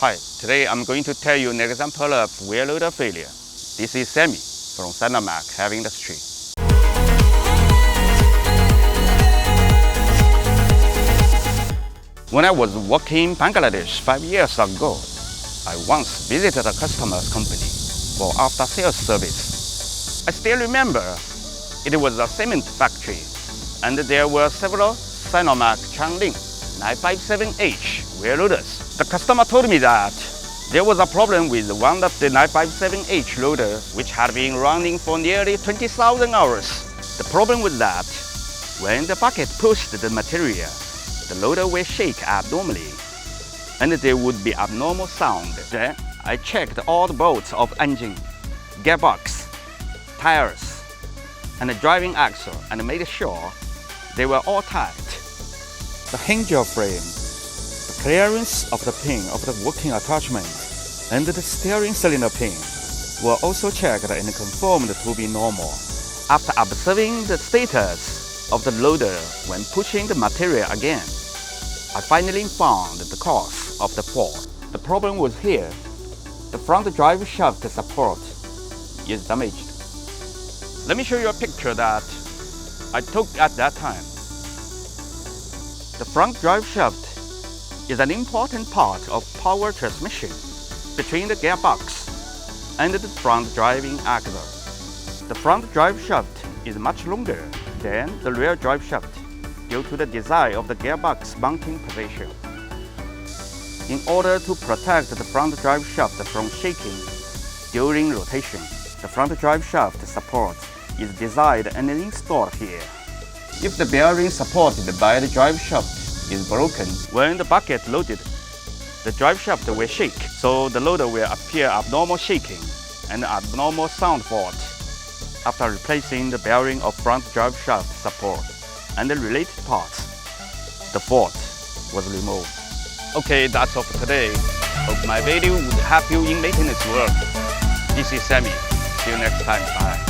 Hi, today I'm going to tell you an example of wheel loader failure. This is Sammy from SINOMACH Heavy Industry. When I was working in Bangladesh 5 years ago, I once visited a customer's company for after-sales service. I still remember it was a cement factory, and there were several SINOMACH Chanling 957H wheel loaders. The customer told me that there was a problem with one of the 957H loader which had been running for nearly 20,000 hours. The problem was that when the bucket pushed the material, the loader will shake abnormally and there would be abnormal sound. Then I checked all the bolts of engine, gearbox, tires, and the driving axle and made sure they were all tight. The hinge frame, the clearance of the pin of the working attachment, and the steering cylinder pin were also checked and confirmed to be normal. After observing the status of the loader when pushing the material again, I finally found the cause of the fault. The problem was here. The front drive shaft support is damaged. Let me show you a picture that I took at that time. The front drive shaft is an important part of power transmission between the gearbox and the front driving axle. The front drive shaft is much longer than the rear drive shaft due to the design of the gearbox mounting position. In order to protect the front drive shaft from shaking during rotation, the front drive shaft support is designed and installed here. If the bearing supported by the drive shaft is broken, when the bucket loaded, the drive shaft will shake, so the loader will appear abnormal shaking and abnormal sound fault. After replacing the bearing of front drive shaft support and the related parts, the fault was removed. Okay, that's all for today. Hope my video would help you in maintenance work. This is Sammy. See you next time. Bye.